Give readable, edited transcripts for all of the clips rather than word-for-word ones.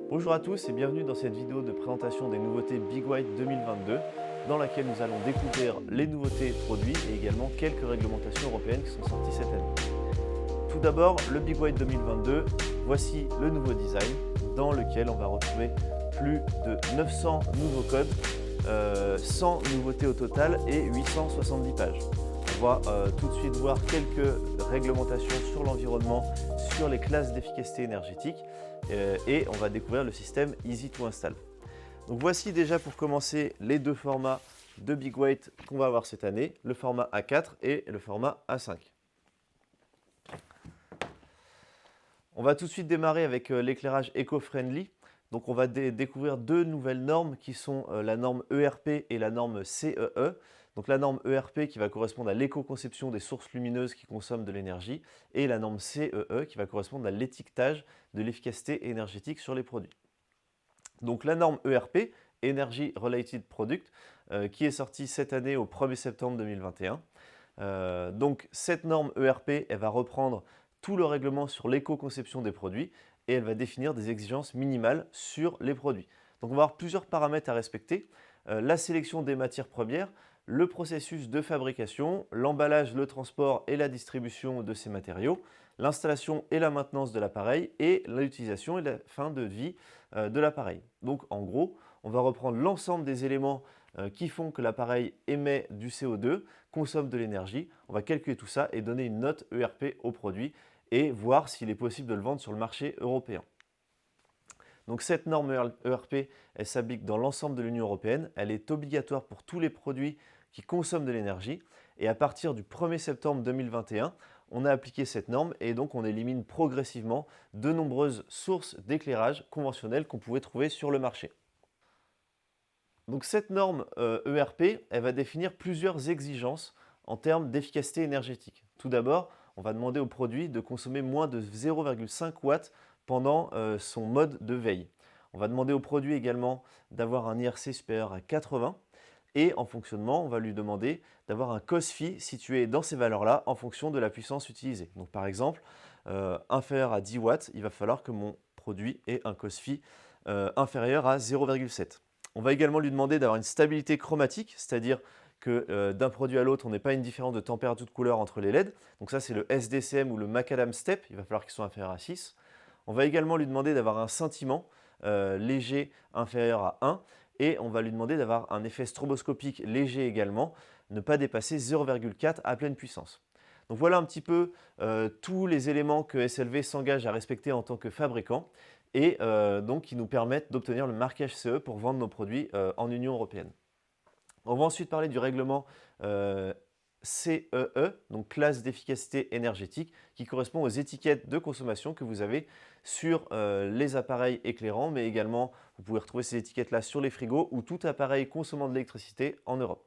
Bonjour à tous et bienvenue dans cette vidéo de présentation des nouveautés Big White 2022 dans laquelle nous allons découvrir les nouveautés produits et également quelques réglementations européennes qui sont sorties cette année. Tout d'abord, le Big White 2022, voici le nouveau design dans lequel on va retrouver plus de 900 nouveaux codes, 100 nouveautés au total et 870 pages. On va tout de suite voir quelques réglementations sur l'environnement, sur les classes d'efficacité énergétique et on va découvrir le système Easy to Install. Donc voici déjà pour commencer les deux formats de Big White qu'on va avoir cette année, le format A4 et le format A5. On va tout de suite démarrer avec l'éclairage éco-friendly. Donc on va découvrir deux nouvelles normes qui sont la norme ERP et la norme CEE. Donc la norme ERP qui va correspondre à l'éco-conception des sources lumineuses qui consomment de l'énergie et la norme CEE qui va correspondre à l'étiquetage de l'efficacité énergétique sur les produits. Donc la norme ERP, Energy Related Product, qui est sortie cette année au 1er septembre 2021. Donc cette norme ERP, elle va reprendre tout le règlement sur l'éco-conception des produits et elle va définir des exigences minimales sur les produits. Donc on va avoir plusieurs paramètres à respecter. La sélection des matières premières, le processus de fabrication, l'emballage, le transport et la distribution de ces matériaux, l'installation et la maintenance de l'appareil et l'utilisation et la fin de vie de l'appareil. Donc en gros, on va reprendre l'ensemble des éléments qui font que l'appareil émet du CO2, consomme de l'énergie. On va calculer tout ça et donner une note ERP au produit et voir s'il est possible de le vendre sur le marché européen. Donc cette norme ERP, elle s'applique dans l'ensemble de l'Union européenne. Elle est obligatoire pour tous les produits qui consomment de l'énergie. Et à partir du 1er septembre 2021, on a appliqué cette norme et donc on élimine progressivement de nombreuses sources d'éclairage conventionnelles qu'on pouvait trouver sur le marché. Donc cette norme ERP, elle va définir plusieurs exigences en termes d'efficacité énergétique. Tout d'abord, on va demander au produit de consommer moins de 0,5 watts pendant son mode de veille. On va demander au produit également d'avoir un IRC supérieur à 80 et en fonctionnement, on va lui demander d'avoir un COSFI situé dans ces valeurs-là en fonction de la puissance utilisée. Donc par exemple, inférieur à 10 watts, il va falloir que mon produit ait un COSFI inférieur à 0,7. On va également lui demander d'avoir une stabilité chromatique, c'est-à-dire que d'un produit à l'autre, on n'ait pas une différence de température de couleur entre les LED. Donc ça, c'est le SDCM ou le Macadam Step. Il va falloir qu'ils soient inférieurs à 6. On va également lui demander d'avoir un scintillement léger inférieur à 1. Et on va lui demander d'avoir un effet stroboscopique léger également, ne pas dépasser 0,4 à pleine puissance. Donc voilà un petit peu tous les éléments que SLV s'engage à respecter en tant que fabricant et donc qui nous permettent d'obtenir le marquage CE pour vendre nos produits en Union européenne. On va ensuite parler du règlement CEE, donc classe d'efficacité énergétique, qui correspond aux étiquettes de consommation que vous avez sur les appareils éclairants, mais également vous pouvez retrouver ces étiquettes-là sur les frigos ou tout appareil consommant de l'électricité en Europe.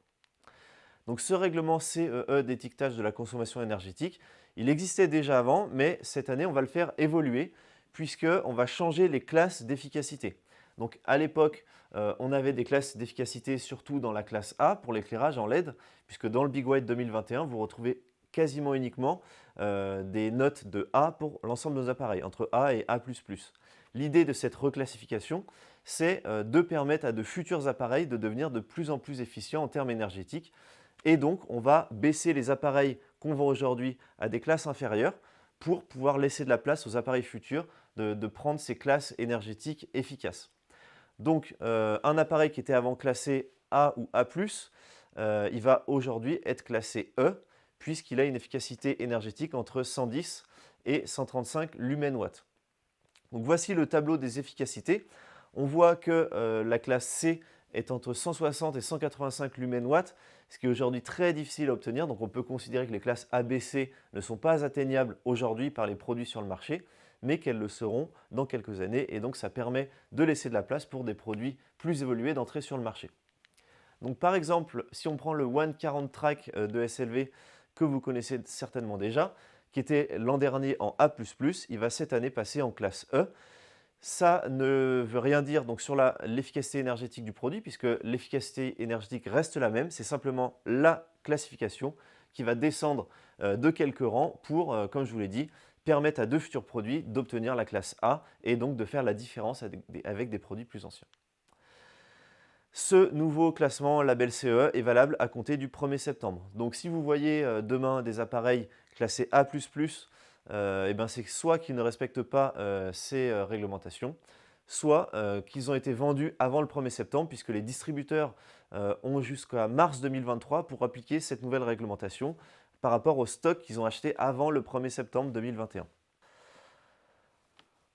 Donc ce règlement CEE d'étiquetage de la consommation énergétique, il existait déjà avant, mais cette année on va le faire évoluer puisqu'on va changer les classes d'efficacité. Donc à l'époque, on avait des classes d'efficacité surtout dans la classe A pour l'éclairage en LED, puisque dans le Big White 2021, vous retrouvez quasiment uniquement des notes de A pour l'ensemble de nos appareils, entre A et A++. L'idée de cette reclassification, c'est de permettre à de futurs appareils de devenir de plus en plus efficients en termes énergétiques. Et donc, on va baisser les appareils qu'on vend aujourd'hui à des classes inférieures pour pouvoir laisser de la place aux appareils futurs de prendre ces classes énergétiques efficaces. Donc, un appareil qui était avant classé A ou A+, il va aujourd'hui être classé E, puisqu'il a une efficacité énergétique entre 110 et 135 lumens-watts. Donc voici le tableau des efficacités. On voit que la classe C est entre 160 et 185 lumens-watts, ce qui est aujourd'hui très difficile à obtenir. Donc on peut considérer que les classes A, B, C ne sont pas atteignables aujourd'hui par les produits sur le marché, mais qu'elles le seront dans quelques années. Et donc ça permet de laisser de la place pour des produits plus évolués d'entrée sur le marché. Donc par exemple, si on prend le 140 Track de SLV que vous connaissez certainement déjà, qui était l'an dernier en A++, il va cette année passer en classe E. Ça ne veut rien dire donc sur l'efficacité énergétique du produit, puisque l'efficacité énergétique reste la même, c'est simplement la classification qui va descendre de quelques rangs pour, comme je vous l'ai dit, permettre à 2 futurs produits d'obtenir la classe A et donc de faire la différence avec des produits plus anciens. Ce nouveau classement label CE est valable à compter du 1er septembre. Donc si vous voyez demain des appareils classés A++, eh ben c'est soit qu'ils ne respectent pas ces réglementations, soit qu'ils ont été vendus avant le 1er septembre, puisque les distributeurs ont jusqu'à mars 2023 pour appliquer cette nouvelle réglementation par rapport au stock qu'ils ont acheté avant le 1er septembre 2021.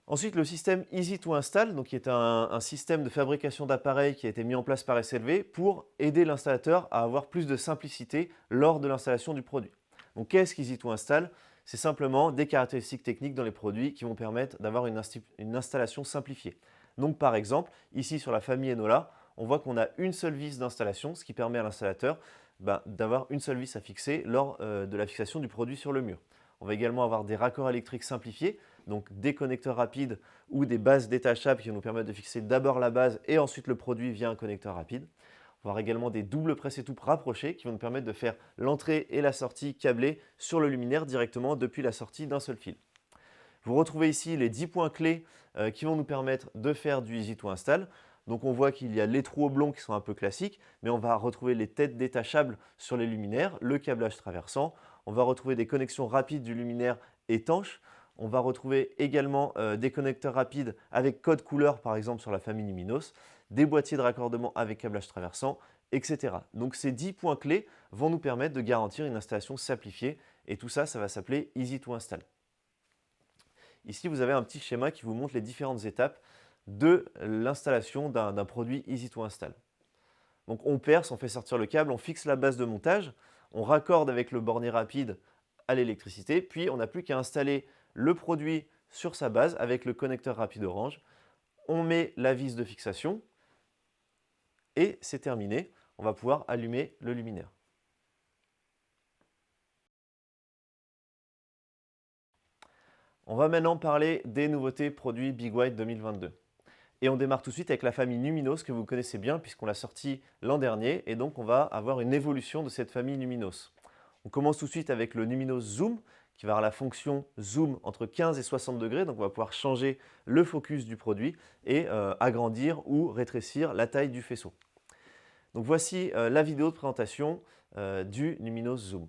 Ensuite, le système Easy to Install, donc qui est un système de fabrication d'appareils qui a été mis en place par SLV pour aider l'installateur à avoir plus de simplicité lors de l'installation du produit. Donc, qu'est-ce qu'Easy to Install? C'est simplement des caractéristiques techniques dans les produits qui vont permettre d'avoir une installation simplifiée. Donc, par exemple, ici sur la famille Enola, on voit qu'on a une seule vis d'installation, ce qui permet à l'installateur d'avoir une seule vis à fixer lors de la fixation du produit sur le mur. On va également avoir des raccords électriques simplifiés, donc des connecteurs rapides ou des bases détachables qui vont nous permettre de fixer d'abord la base et ensuite le produit via un connecteur rapide. On va avoir également des doubles presse-étoupe rapprochés qui vont nous permettre de faire l'entrée et la sortie câblée sur le luminaire directement depuis la sortie d'un seul fil. Vous retrouvez ici les 10 points clés qui vont nous permettre de faire du Easy to Install. Donc on voit qu'il y a les trous oblongs qui sont un peu classiques, mais on va retrouver les têtes détachables sur les luminaires, le câblage traversant, on va retrouver des connexions rapides du luminaire étanche, on va retrouver également des connecteurs rapides avec code couleur par exemple sur la famille Luminos, des boîtiers de raccordement avec câblage traversant, etc. Donc ces 10 points clés vont nous permettre de garantir une installation simplifiée et tout ça, ça va s'appeler Easy to Install. Ici, vous avez un petit schéma qui vous montre les différentes étapes de l'installation d'un produit Easy to Install. Donc on perce, on fait sortir le câble, on fixe la base de montage, on raccorde avec le bornet rapide à l'électricité, puis on n'a plus qu'à installer le produit sur sa base avec le connecteur rapide orange. On met la vis de fixation et c'est terminé. On va pouvoir allumer le luminaire. On va maintenant parler des nouveautés produits Big White 2022. Et on démarre tout de suite avec la famille Luminos que vous connaissez bien puisqu'on l'a sortie l'an dernier et donc on va avoir une évolution de cette famille Luminos. On commence tout de suite avec le Luminos Zoom qui va avoir la fonction zoom entre 15 et 60 degrés, donc on va pouvoir changer le focus du produit et agrandir ou rétrécir la taille du faisceau. Donc voici la vidéo de présentation du Luminos Zoom.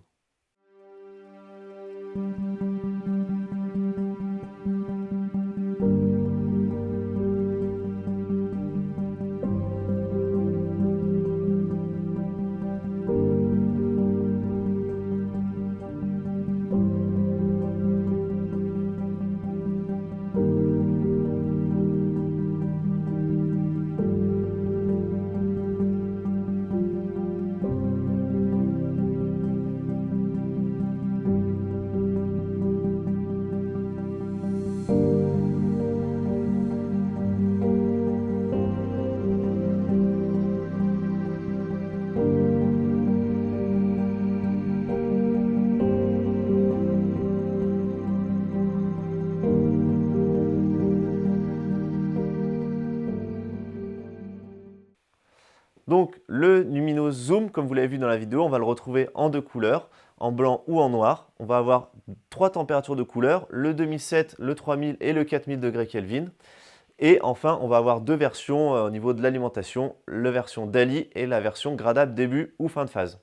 Donc le Luminos Zoom, comme vous l'avez vu dans la vidéo, on va le retrouver en deux couleurs, en blanc ou en noir. On va avoir 3 températures de couleur, le 2007, le 3000 et le 4000 degrés Kelvin. Et enfin, on va avoir 2 versions au niveau de l'alimentation, la version DALI et la version gradable début ou fin de phase.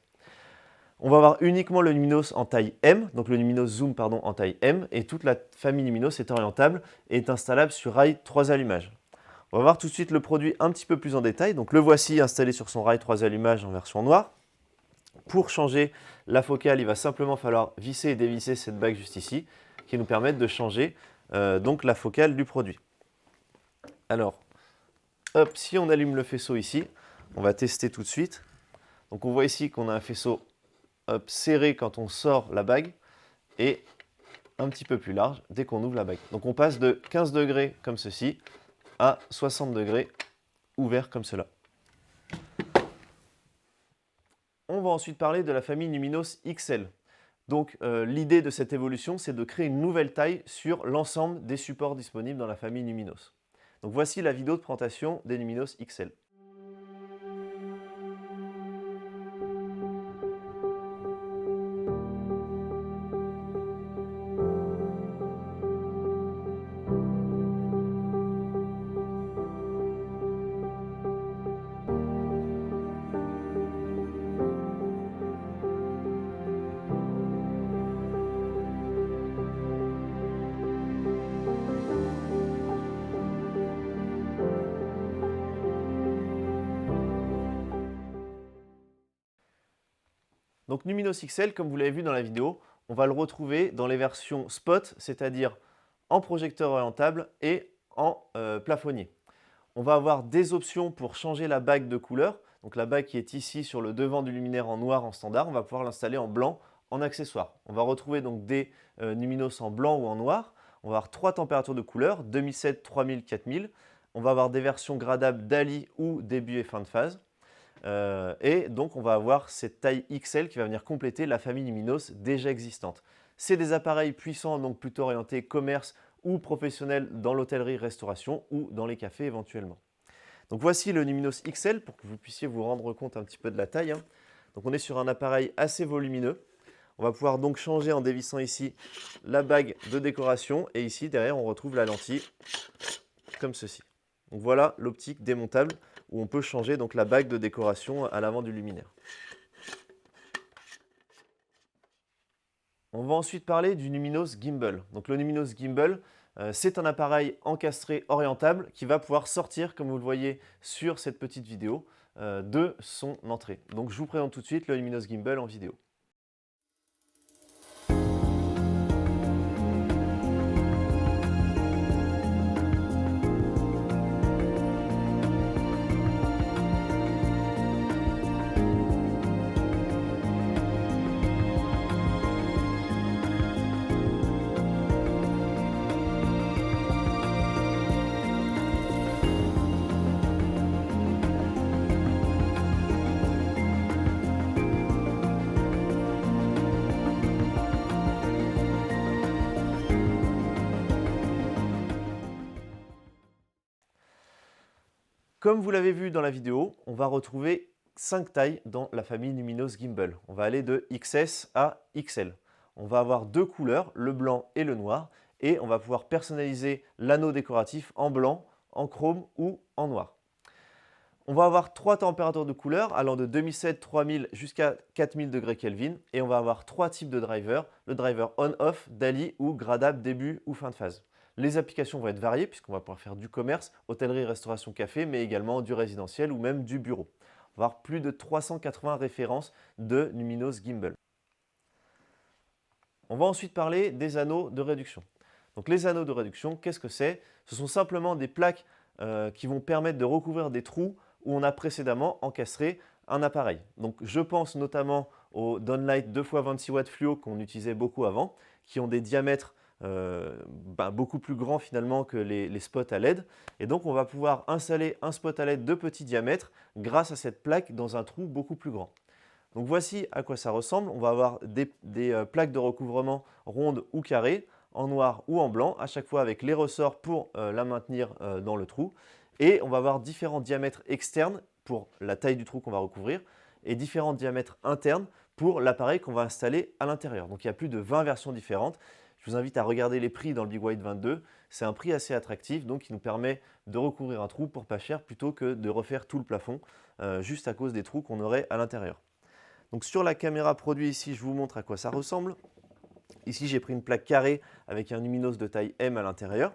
On va avoir uniquement le Luminos en taille M, donc le Luminos Zoom pardon, en taille M, et toute la famille Luminos est orientable et est installable sur rail 3 allumages. On va voir tout de suite le produit un petit peu plus en détail. Donc le voici installé sur son rail 3 allumages en version noire. Pour changer la focale, il va simplement falloir visser et dévisser cette bague juste ici, qui nous permettent de changer donc la focale du produit. Alors, hop, si on allume le faisceau ici, on va tester tout de suite. Donc on voit ici qu'on a un faisceau serré quand on sort la bague et un petit peu plus large dès qu'on ouvre la bague. Donc on passe de 15 degrés comme ceci à 60 degrés ouvert comme cela. On va ensuite parler de la famille Luminos XL. Donc l'idée de cette évolution, c'est de créer une nouvelle taille sur l'ensemble des supports disponibles dans la famille Luminos. Donc voici la vidéo de présentation des Luminos XL. Donc Luminos XL, comme vous l'avez vu dans la vidéo, on va le retrouver dans les versions spot, c'est-à-dire en projecteur orientable et en plafonnier. On va avoir des options pour changer la bague de couleur. Donc la bague qui est ici sur le devant du luminaire en noir en standard, on va pouvoir l'installer en blanc en accessoire. On va retrouver donc des Luminos en blanc ou en noir. On va avoir 3 températures de couleur, 2007, 3000, 4000. On va avoir des versions gradables DALI ou début et fin de phase. Et donc on va avoir cette taille XL qui va venir compléter la famille Luminos déjà existante. C'est des appareils puissants, donc plutôt orientés commerce ou professionnel dans l'hôtellerie-restauration ou dans les cafés éventuellement. Donc voici le Luminos XL pour que vous puissiez vous rendre compte un petit peu de la taille. Donc on est sur un appareil assez volumineux. On va pouvoir donc changer en dévissant ici la bague de décoration et ici derrière on retrouve la lentille comme ceci. Donc voilà l'optique démontable où on peut changer donc la bague de décoration à l'avant du luminaire. On va ensuite parler du Luminos Gimbal. Donc le Luminos Gimbal, c'est un appareil encastré orientable qui va pouvoir sortir, comme vous le voyez sur cette petite vidéo, de son entrée. Donc je vous présente tout de suite le Luminos Gimbal en vidéo. Comme vous l'avez vu dans la vidéo, on va retrouver 5 tailles dans la famille Luminos Gimbal. On va aller de XS à XL. On va avoir 2 couleurs, le blanc et le noir, et on va pouvoir personnaliser l'anneau décoratif en blanc, en chrome ou en noir. On va avoir 3 températures de couleur allant de 2007, 3000 jusqu'à 4000 degrés Kelvin, et on va avoir 3 types de drivers, le driver on-off, DALI ou gradable début ou fin de phase. Les applications vont être variées puisqu'on va pouvoir faire du commerce, hôtellerie, restauration, café, mais également du résidentiel ou même du bureau. On va avoir plus de 380 références de Luminos Gimbal. On va ensuite parler des anneaux de réduction. Donc les anneaux de réduction, qu'est-ce que c'est? Ce sont simplement des plaques qui vont permettre de recouvrir des trous où on a précédemment encastré un appareil. Donc je pense notamment aux Downlight 2x26 watts fluo qu'on utilisait beaucoup avant, qui ont des diamètres beaucoup plus grand finalement que les spots à LED. Et donc on va pouvoir installer un spot à LED de petit diamètre grâce à cette plaque dans un trou beaucoup plus grand. Donc voici à quoi ça ressemble. On va avoir des plaques de recouvrement rondes ou carrées, en noir ou en blanc, à chaque fois avec les ressorts pour la maintenir dans le trou. Et on va avoir différents diamètres externes pour la taille du trou qu'on va recouvrir et différents diamètres internes pour l'appareil qu'on va installer à l'intérieur. Donc il y a plus de 20 versions différentes. Je vous invite à regarder les prix dans le Big White 22. C'est un prix assez attractif, donc qui nous permet de recouvrir un trou pour pas cher plutôt que de refaire tout le plafond, juste à cause des trous qu'on aurait à l'intérieur. Donc sur la caméra produit ici, je vous montre à quoi ça ressemble. Ici, j'ai pris une plaque carrée avec un Luminos de taille M à l'intérieur.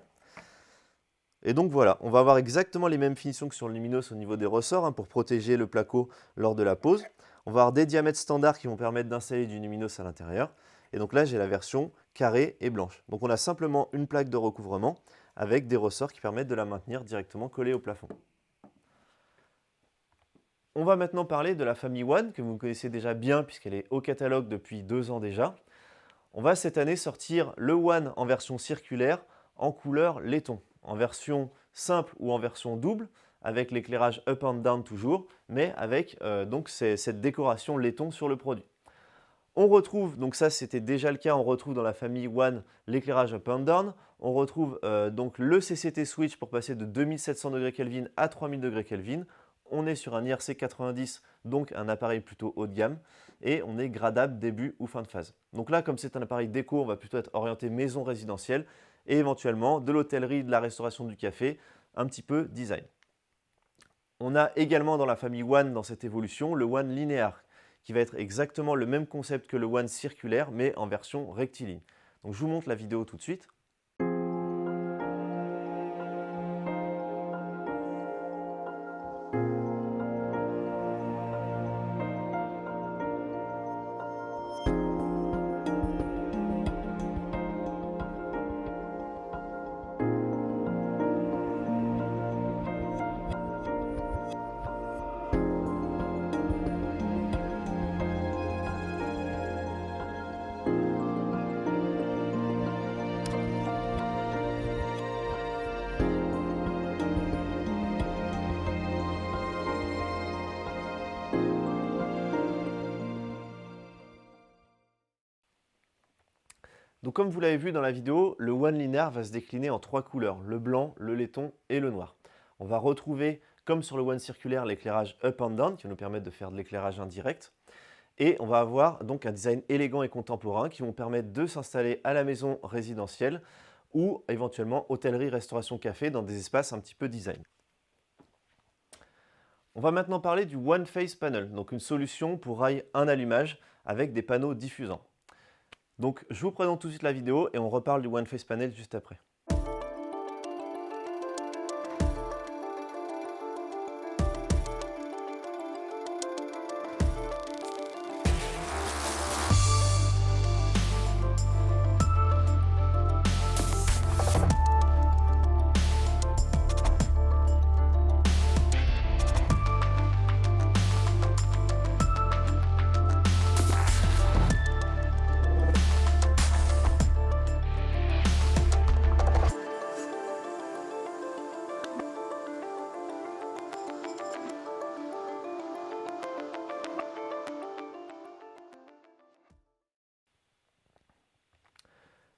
Et donc voilà, on va avoir exactement les mêmes finitions que sur le Luminos au niveau des ressorts pour protéger le placo lors de la pose. On va avoir des diamètres standards qui vont permettre d'installer du Luminos à l'intérieur. Et donc là, j'ai la version carrée et blanche. Donc on a simplement une plaque de recouvrement avec des ressorts qui permettent de la maintenir directement collée au plafond. On va maintenant parler de la famille One, que vous connaissez déjà bien puisqu'elle est au catalogue depuis 2 ans déjà. On va cette année sortir le One en version circulaire en couleur laiton, en version simple ou en version double, avec l'éclairage up and down toujours, mais avec donc cette décoration laiton sur le produit. On retrouve, donc ça c'était déjà le cas, on retrouve dans la famille One l'éclairage up and down. On retrouve donc le CCT switch pour passer de 2700 degrés Kelvin à 3000 degrés Kelvin. On est sur un IRC 90, donc un appareil plutôt haut de gamme. Et on est gradable début ou fin de phase. Donc là, comme c'est un appareil déco, on va plutôt être orienté maison résidentielle et éventuellement de l'hôtellerie, de la restauration, du café, un petit peu design. On a également dans la famille One, dans cette évolution, le One linéaire, qui va être exactement le même concept que le One circulaire, mais en version rectiligne. Donc je vous montre la vidéo tout de suite. Donc comme vous l'avez vu dans la vidéo, le One Linear va se décliner en 3 couleurs, le blanc, le laiton et le noir. On va retrouver, comme sur le One Circulaire, l'éclairage up and down qui va nous permettre de faire de l'éclairage indirect. Et on va avoir donc un design élégant et contemporain qui vont permettre de s'installer à la maison résidentielle ou éventuellement hôtellerie, restauration, café dans des espaces un petit peu design. On va maintenant parler du One Phase Panel, donc une solution pour rail un allumage avec des panneaux diffusants. Donc je vous présente tout de suite la vidéo et on reparle du One Phase Panel juste après.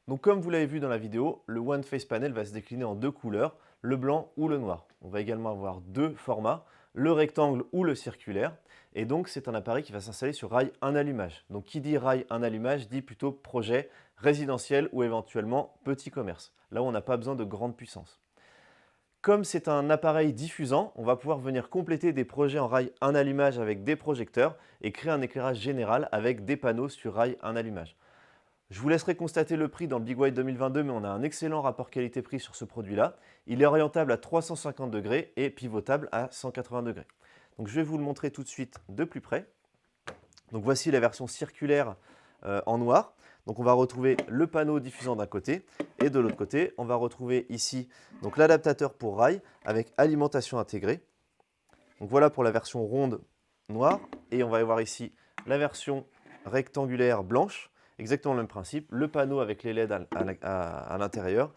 Donc comme vous l'avez vu dans la vidéo, le One Phase Panel va se décliner en 2 couleurs, le blanc ou le noir. On va également avoir 2 formats, le rectangle ou le circulaire. Et donc c'est un appareil qui va s'installer sur rail un allumage. Donc qui dit rail un allumage dit plutôt projet résidentiel ou éventuellement petit commerce. Là où on n'a pas besoin de grande puissance. Comme c'est un appareil diffusant, on va pouvoir venir compléter des projets en rail un allumage avec des projecteurs et créer un éclairage général avec des panneaux sur rail un allumage. Je vous laisserai constater le prix dans le Big White 2022, mais on a un excellent rapport qualité-prix sur ce produit-là. Il est orientable à 350 degrés et pivotable à 180 degrés. Donc je vais vous le montrer tout de suite de plus près. Donc voici la version circulaire en noir. Donc on va retrouver le panneau diffusant d'un côté et de l'autre côté, on va retrouver ici l'adaptateur pour rail avec alimentation intégrée. Donc voilà pour la version ronde noire et on va avoir ici la version rectangulaire blanche. Exactement le même principe, le panneau avec les LED à l'intérieur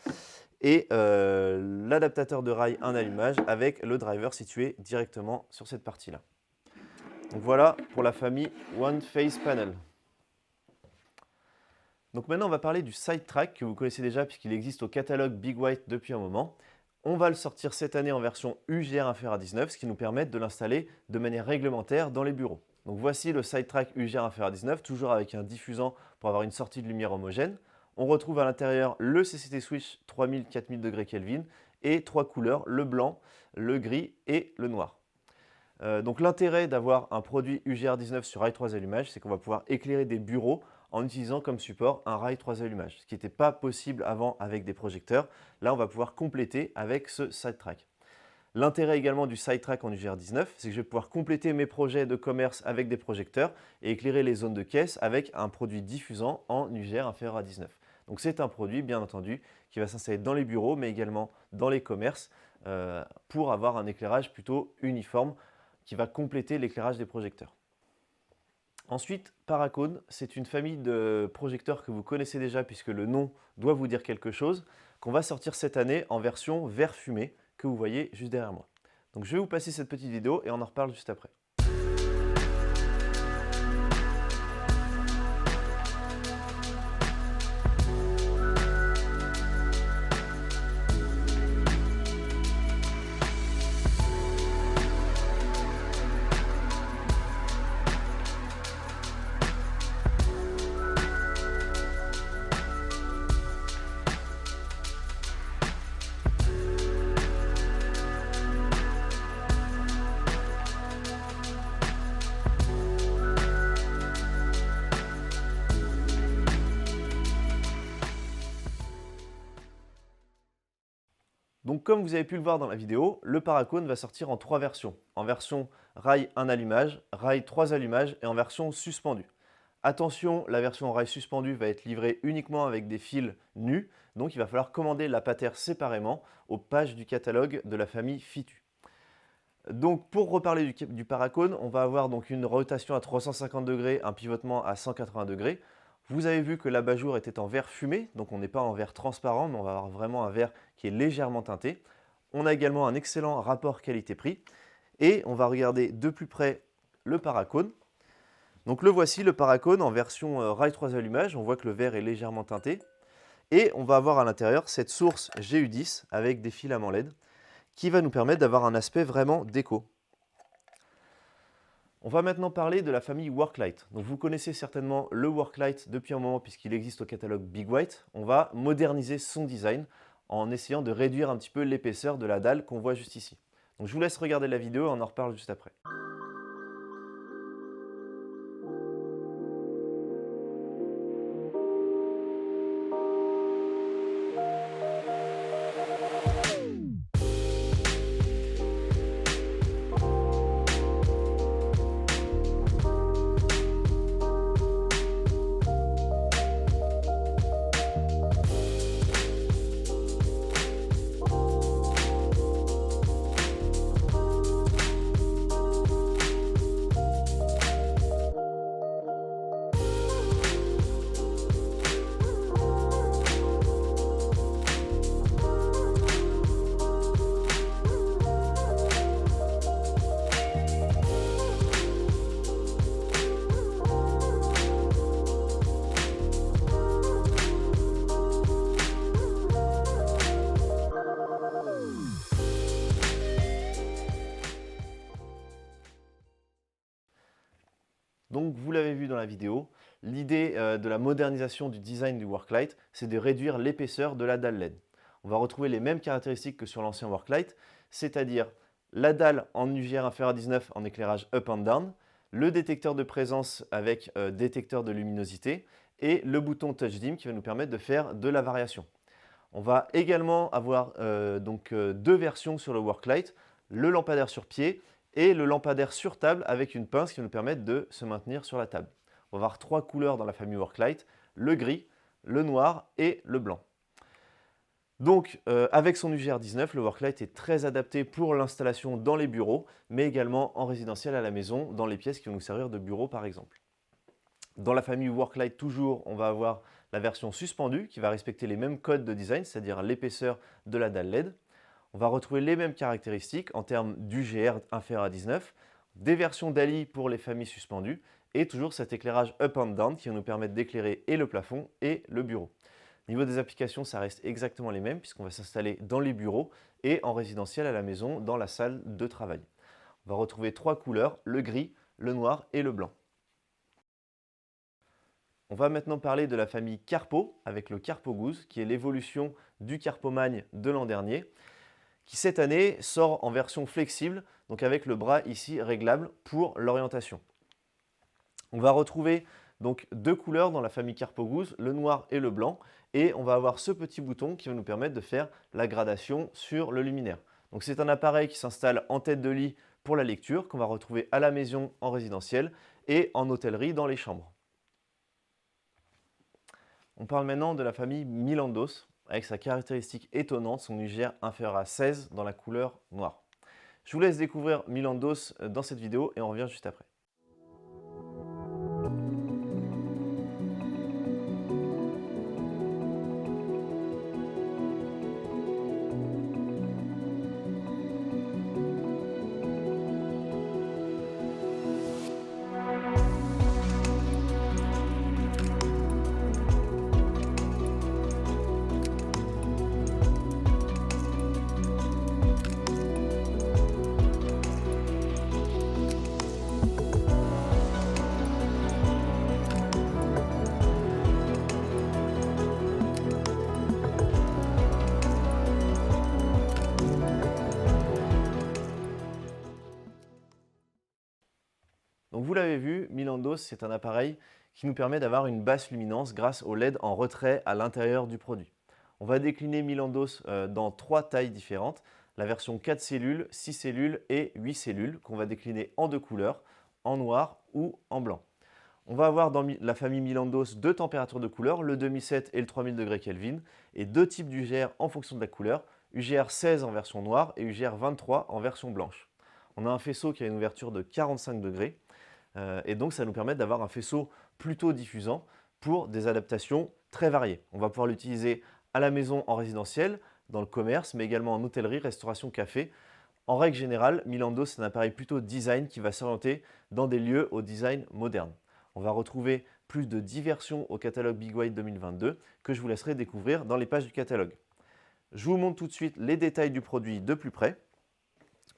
et l'adaptateur de rail un allumage avec le driver situé directement sur cette partie-là. Donc voilà pour la famille One Phase Panel. Donc maintenant on va parler du SideTrack que vous connaissez déjà puisqu'il existe au catalogue Big White depuis un moment. On va le sortir cette année en version UGR inférieur à 19, ce qui nous permet de l'installer de manière réglementaire dans les bureaux. Donc voici le SideTrack UGR inférieur à 19, toujours avec un diffusant pour avoir une sortie de lumière homogène. On retrouve à l'intérieur le CCT Switch 3000-4000 degrés Kelvin et 3 couleurs, le blanc, le gris et le noir. Donc l'intérêt d'avoir un produit UGR 19 sur rail 3 allumages, c'est qu'on va pouvoir éclairer des bureaux en utilisant comme support un rail 3 allumages, ce qui n'était pas possible avant avec des projecteurs. Là, on va pouvoir compléter avec ce SideTrack. L'intérêt également du SideTrack en UGR 19, c'est que je vais pouvoir compléter mes projets de commerce avec des projecteurs et éclairer les zones de caisse avec un produit diffusant en UGR inférieur à 19. Donc c'est un produit, bien entendu, qui va s'installer dans les bureaux, mais également dans les commerces pour avoir un éclairage plutôt uniforme qui va compléter l'éclairage des projecteurs. Ensuite, Paracone, c'est une famille de projecteurs que vous connaissez déjà puisque le nom doit vous dire quelque chose, qu'on va sortir cette année en version vert fumé, que vous voyez juste derrière moi. Donc je vais vous passer cette petite vidéo et on en reparle juste après. Donc comme vous avez pu le voir dans la vidéo, le Paracone va sortir en 3 versions. En version rail 1 allumage, rail 3 allumages et en version suspendue. Attention, la version rail suspendu va être livrée uniquement avec des fils nus, donc il va falloir commander la patère séparément aux pages du catalogue de la famille Fitu. Donc pour reparler du Paracone, on va avoir donc une rotation à 350 degrés, un pivotement à 180 degrés. Vous avez vu que l'abat-jour était en verre fumé, donc on n'est pas en verre transparent, mais on va avoir vraiment un verre qui est légèrement teinté. On a également un excellent rapport qualité-prix. Et on va regarder de plus près le Paracone. Donc le voici, le Paracone en version rail 3 allumages. On voit que le verre est légèrement teinté. Et on va avoir à l'intérieur cette source GU10 avec des filaments LED qui va nous permettre d'avoir un aspect vraiment déco. On va maintenant parler de la famille Worklight. Donc vous connaissez certainement le Worklight depuis un moment puisqu'il existe au catalogue Big White. On va moderniser son design en essayant de réduire un petit peu l'épaisseur de la dalle qu'on voit juste ici. Donc je vous laisse regarder la vidéo et on en reparle juste après. Donc vous l'avez vu dans la vidéo, l'idée de la modernisation du design du Worklight, c'est de réduire l'épaisseur de la dalle LED. On va retrouver les mêmes caractéristiques que sur l'ancien Worklight, c'est-à-dire la dalle en UGR inférieur à 19 en éclairage up and down, le détecteur de présence avec détecteur de luminosité et le bouton Touch Dim qui va nous permettre de faire de la variation. On va également avoir deux versions sur le Worklight, le lampadaire sur pied et le lampadaire sur table avec une pince qui va nous permettre de se maintenir sur la table. On va avoir trois couleurs dans la famille Worklight, le gris, le noir et le blanc. Donc avec son UGR 19, le Worklight est très adapté pour l'installation dans les bureaux, mais également en résidentiel à la maison, dans les pièces qui vont nous servir de bureau par exemple. Dans la famille Worklight toujours, on va avoir la version suspendue qui va respecter les mêmes codes de design, c'est-à-dire l'épaisseur de la dalle LED. On va retrouver les mêmes caractéristiques en termes d'UGR inférieur à 19, des versions DALI pour les familles suspendues et toujours cet éclairage up and down qui va nous permettre d'éclairer et le plafond et le bureau. Au niveau des applications, ça reste exactement les mêmes puisqu'on va s'installer dans les bureaux et en résidentiel à la maison dans la salle de travail. On va retrouver trois couleurs, le gris, le noir et le blanc. On va maintenant parler de la famille Carpo avec le Carpo Goose qui est l'évolution du Carpomagne de l'an dernier qui cette année sort en version flexible, donc avec le bras ici réglable pour l'orientation. On va retrouver donc deux couleurs dans la famille Carpo Goose, le noir et le blanc, et on va avoir ce petit bouton qui va nous permettre de faire la gradation sur le luminaire. Donc c'est un appareil qui s'installe en tête de lit pour la lecture, qu'on va retrouver à la maison en résidentiel et en hôtellerie dans les chambres. On parle maintenant de la famille Milandos, avec sa caractéristique étonnante, son UGR inférieur à 16 dans la couleur noire. Je vous laisse découvrir Milandos dans cette vidéo et on revient juste après. Donc vous l'avez vu, Milandos, c'est un appareil qui nous permet d'avoir une basse luminance grâce au LED en retrait à l'intérieur du produit. On va décliner Milandos dans trois tailles différentes, la version 4 cellules, 6 cellules et 8 cellules qu'on va décliner en deux couleurs, en noir ou en blanc. On va avoir dans la famille Milandos deux températures de couleur, le 2007 et le 3000 degrés Kelvin, et deux types d'UGR en fonction de la couleur, UGR 16 en version noire et UGR 23 en version blanche. On a un faisceau qui a une ouverture de 45 degrés, et donc ça nous permet d'avoir un faisceau plutôt diffusant pour des adaptations très variées. On va pouvoir l'utiliser à la maison en résidentiel, dans le commerce, mais également en hôtellerie, restauration, café. En règle générale, Milandos, c'est un appareil plutôt design qui va s'orienter dans des lieux au design moderne. On va retrouver plus de 10 versions au catalogue Big White 2022 que je vous laisserai découvrir dans les pages du catalogue. Je vous montre tout de suite les détails du produit de plus près.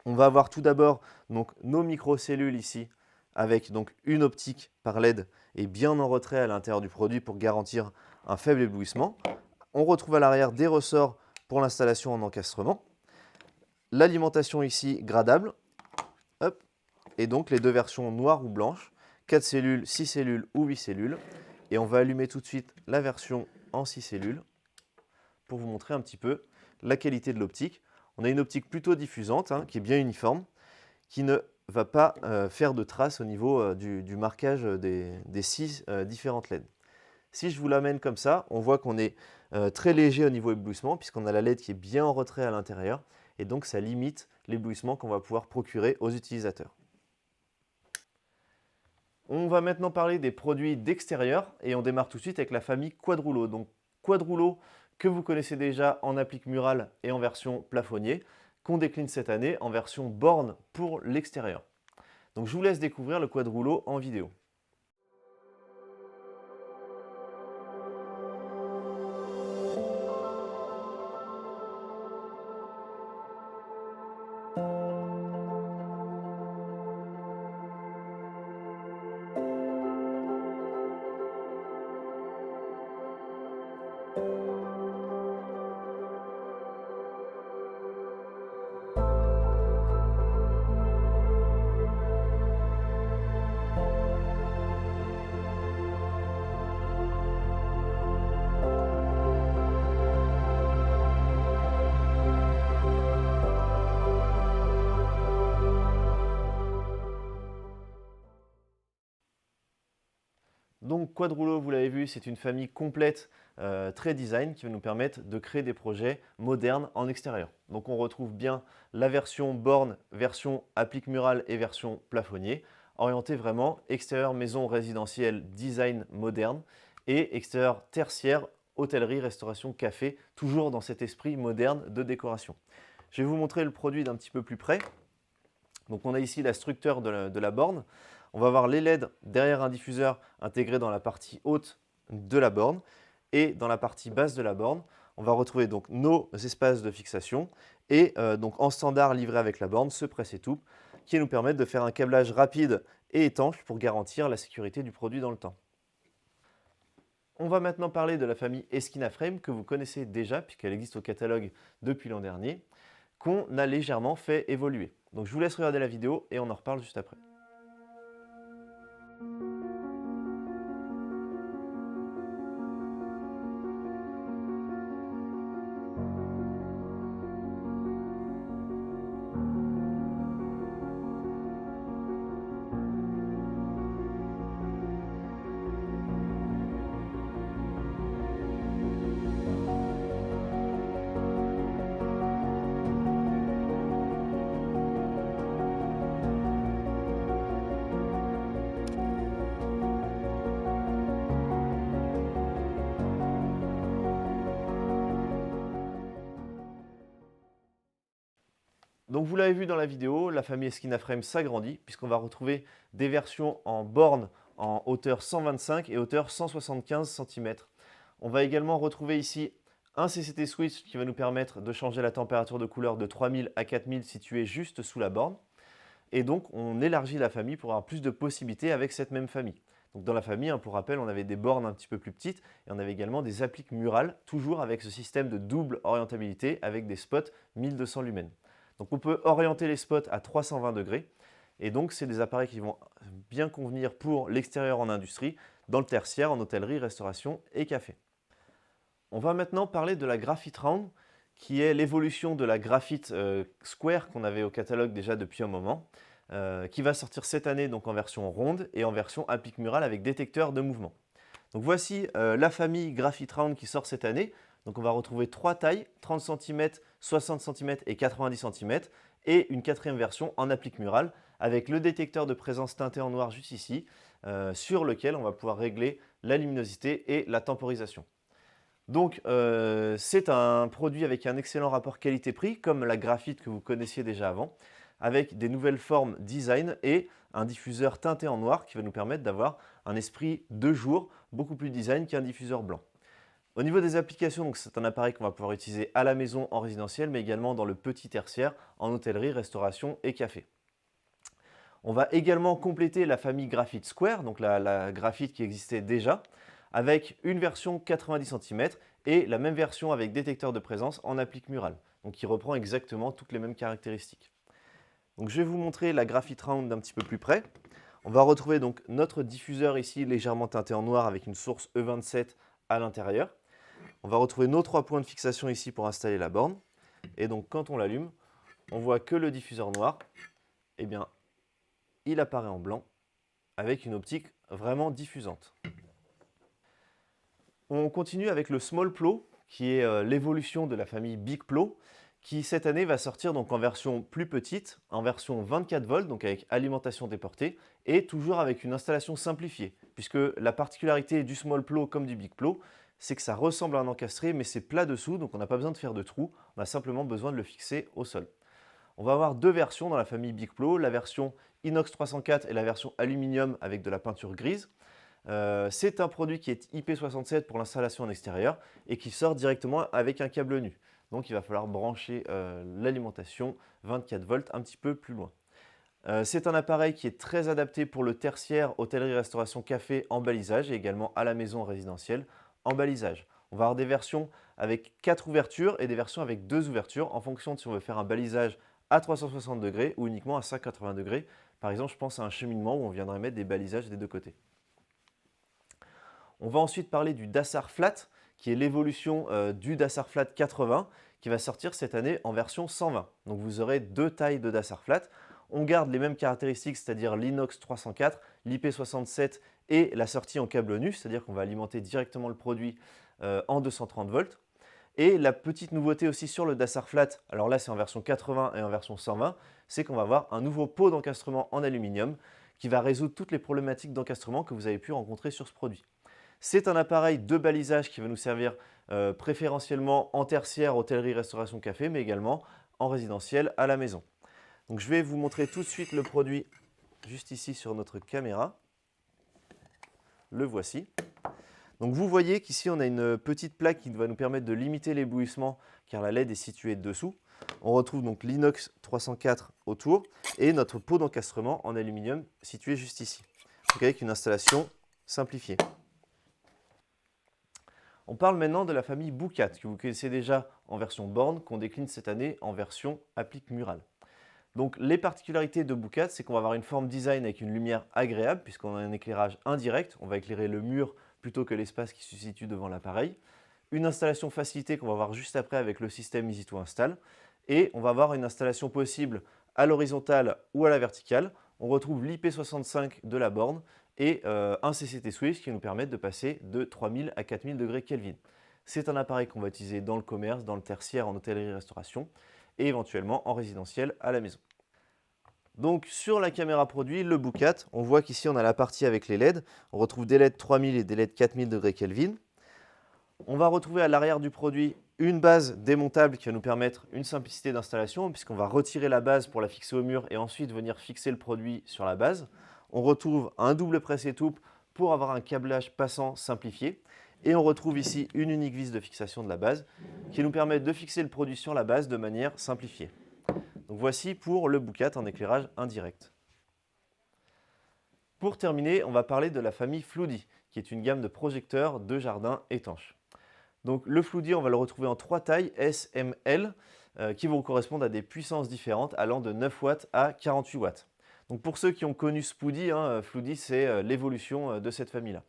On va avoir tout d'abord donc nos microcellules ici avec donc une optique par LED et bien en retrait à l'intérieur du produit pour garantir un faible éblouissement. On retrouve à l'arrière des ressorts pour l'installation en encastrement. L'alimentation ici gradable. Hop. Et donc les deux versions noires ou blanches, 4 cellules, 6 cellules ou 8 cellules. Et on va allumer tout de suite la version en 6 cellules pour vous montrer un petit peu la qualité de l'optique. On a une optique plutôt diffusante, qui est bien uniforme, qui ne va pas faire de traces au niveau du marquage des 6 différentes LED. Si je vous l'amène comme ça, on voit qu'on est très léger au niveau éblouissement puisqu'on a la LED qui est bien en retrait à l'intérieur et donc ça limite l'éblouissement qu'on va pouvoir procurer aux utilisateurs. On va maintenant parler des produits d'extérieur et on démarre tout de suite avec la famille Quadrulo. Donc Quadrulo que vous connaissez déjà en applique murale et en version plafonnier, qu'on décline cette année en version borne pour l'extérieur. Donc je vous laisse découvrir le Quadrulo en vidéo. Donc Quadrulo, vous l'avez vu, c'est une famille complète, très design, qui va nous permettre de créer des projets modernes en extérieur. Donc on retrouve bien la version borne, version applique murale et version plafonnier, orientée vraiment extérieur maison résidentielle, design moderne et extérieur tertiaire, hôtellerie, restauration, café, toujours dans cet esprit moderne de décoration. Je vais vous montrer le produit d'un petit peu plus près. Donc on a ici la structure de la borne. On va voir les LED derrière un diffuseur intégré dans la partie haute de la borne et dans la partie basse de la borne, on va retrouver donc nos espaces de fixation et donc en standard livré avec la borne, ce presse et toupe qui nous permettent de faire un câblage rapide et étanche pour garantir la sécurité du produit dans le temps. On va maintenant parler de la famille Eskina Frame que vous connaissez déjà puisqu'elle existe au catalogue depuis l'an dernier, qu'on a légèrement fait évoluer. Donc je vous laisse regarder la vidéo et on en reparle juste après. Donc vous l'avez vu dans la vidéo, la famille Eskina Frame s'agrandit puisqu'on va retrouver des versions en borne en hauteur 125 et hauteur 175 cm. On va également retrouver ici un CCT switch qui va nous permettre de changer la température de couleur de 3000 à 4000 situé juste sous la borne. Et donc on élargit la famille pour avoir plus de possibilités avec cette même famille. Donc dans la famille, pour rappel, on avait des bornes un petit peu plus petites et on avait également des appliques murales, toujours avec ce système de double orientabilité avec des spots 1200 lumens. Donc on peut orienter les spots à 320 degrés et donc c'est des appareils qui vont bien convenir pour l'extérieur en industrie, dans le tertiaire, en hôtellerie, restauration et café. On va maintenant parler de la Graphite Round qui est l'évolution de la Graphite Square qu'on avait au catalogue déjà depuis un moment, qui va sortir cette année donc en version ronde et en version applique murale avec détecteur de mouvement. Donc voici la famille Graphite Round qui sort cette année. Donc on va retrouver 3 tailles, 30 cm, 60 cm et 90 cm et une quatrième version en applique murale avec le détecteur de présence teinté en noir juste ici sur lequel on va pouvoir régler la luminosité et la temporisation. Donc c'est un produit avec un excellent rapport qualité-prix comme la graphite que vous connaissiez déjà avant. avec des nouvelles formes design et un diffuseur teinté en noir qui va nous permettre d'avoir un esprit de jour beaucoup plus design qu'un diffuseur blanc. Au niveau des applications, donc c'est un appareil qu'on va pouvoir utiliser à la maison en résidentiel, mais également dans le petit tertiaire, en hôtellerie, restauration et café. On va également compléter la famille Graphite Square, donc la graphite qui existait déjà, avec une version 90 cm et la même version avec détecteur de présence en applique murale, donc qui reprend exactement toutes les mêmes caractéristiques. Donc je vais vous montrer la Graphite Round d'un petit peu plus près. On va retrouver donc notre diffuseur ici légèrement teinté en noir avec une source E27 à l'intérieur. On va retrouver nos 3 points de fixation ici pour installer la borne. Et donc quand on l'allume, on voit que le diffuseur noir, eh bien, il apparaît en blanc avec une optique vraiment diffusante. On continue avec le Small Plo, qui est l'évolution de la famille Big Plo, qui cette année va sortir donc en version plus petite, en version 24 volts, donc avec alimentation déportée, et toujours avec une installation simplifiée, puisque la particularité du Small Plo comme du Big Plo, c'est que ça ressemble à un encastré, mais c'est plat dessous, donc on n'a pas besoin de faire de trous, on a simplement besoin de le fixer au sol. On va avoir 2 versions dans la famille Big Plo, la version inox 304 et la version aluminium avec de la peinture grise. C'est un produit qui est IP67 pour l'installation en extérieur et qui sort directement avec un câble nu. Donc il va falloir brancher l'alimentation 24 volts un petit peu plus loin. C'est un appareil qui est très adapté pour le tertiaire, hôtellerie, restauration, café en balisage et également à la maison résidentielle en balisage. On va avoir des versions avec 4 ouvertures et des versions avec 2 ouvertures en fonction de si on veut faire un balisage à 360 degrés ou uniquement à 180 degrés. Par exemple, je pense à un cheminement où on viendrait mettre des balisages des deux côtés. On va ensuite parler du Dassar Flat, qui est l'évolution du Dassar Flat 80, qui va sortir cette année en version 120. Donc vous aurez 2 tailles de Dassar Flat. On garde les mêmes caractéristiques, c'est-à-dire l'inox 304, l'IP67 et la sortie en câble nu, c'est-à-dire qu'on va alimenter directement le produit en 230 volts. Et la petite nouveauté aussi sur le Dassar Flat, alors là c'est en version 80 et en version 120, c'est qu'on va avoir un nouveau pot d'encastrement en aluminium qui va résoudre toutes les problématiques d'encastrement que vous avez pu rencontrer sur ce produit. C'est un appareil de balisage qui va nous servir préférentiellement en tertiaire, hôtellerie, restauration, café, mais également en résidentiel à la maison. Donc je vais vous montrer tout de suite le produit juste ici sur notre caméra. Le voici. Donc vous voyez qu'ici on a une petite plaque qui va nous permettre de limiter l'éblouissement car la LED est située dessous. On retrouve donc l'inox 304 autour et notre pot d'encastrement en aluminium situé juste ici. Donc avec une installation simplifiée. On parle maintenant de la famille Boucat, que vous connaissez déjà en version borne, qu'on décline cette année en version applique murale. Donc les particularités de Boucat, c'est qu'on va avoir une forme design avec une lumière agréable, puisqu'on a un éclairage indirect, on va éclairer le mur plutôt que l'espace qui se situe devant l'appareil. Une installation facilitée qu'on va voir juste après avec le système EasyTo Install. Et on va avoir une installation possible à l'horizontale ou à la verticale. On retrouve l'IP65 de la borne et un CCT switch qui nous permettent de passer de 3000 à 4000 degrés Kelvin. C'est un appareil qu'on va utiliser dans le commerce, dans le tertiaire, en hôtellerie-restauration et éventuellement en résidentiel à la maison. Donc sur la caméra produit, le Boucat, on voit qu'ici on a la partie avec les LED. On retrouve des LED 3000 et des LED 4000 degrés Kelvin. On va retrouver à l'arrière du produit une base démontable qui va nous permettre une simplicité d'installation puisqu'on va retirer la base pour la fixer au mur et ensuite venir fixer le produit sur la base. On retrouve un double presse-étoupe pour avoir un câblage passant simplifié. Et on retrouve ici une unique vis de fixation de la base qui nous permet de fixer le produit sur la base de manière simplifiée. Donc voici pour le Boucat en éclairage indirect. Pour terminer, on va parler de la famille Floody, qui est une gamme de projecteurs de jardin étanches. Donc le Floody, on va le retrouver en 3 tailles S, M, L, qui vont correspondre à des puissances différentes allant de 9 watts à 48 watts. Donc pour ceux qui ont connu Spoody, Floody c'est l'évolution de cette famille-là.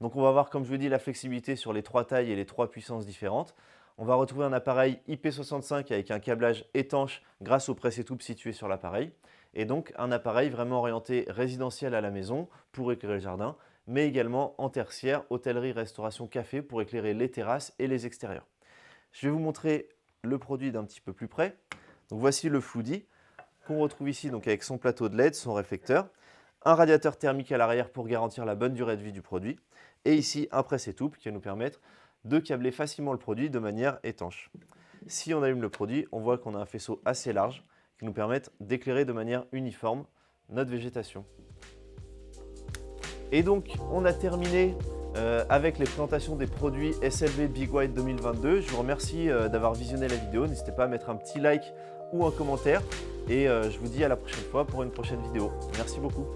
Donc on va avoir, comme je vous dis, la flexibilité sur les 3 tailles et les 3 puissances différentes. On va retrouver un appareil IP65 avec un câblage étanche grâce au presse-étoupe situé sur l'appareil. Et donc un appareil vraiment orienté résidentiel à la maison pour éclairer le jardin, mais également en tertiaire, hôtellerie, restauration, café pour éclairer les terrasses et les extérieurs. Je vais vous montrer le produit d'un petit peu plus près. Donc voici le Floody qu'on retrouve ici donc avec son plateau de LED, son réflecteur, un radiateur thermique à l'arrière pour garantir la bonne durée de vie du produit, et ici un presse-étoupe qui va nous permettre de câbler facilement le produit de manière étanche. Si on allume le produit, on voit qu'on a un faisceau assez large qui qui nous permettent d'éclairer de manière uniforme notre végétation. Et donc, on a terminé avec les présentations des produits SLB Big White 2022. Je vous remercie d'avoir visionné la vidéo. N'hésitez pas à mettre un petit like ou un commentaire. Et je vous dis à la prochaine fois pour une prochaine vidéo. Merci beaucoup.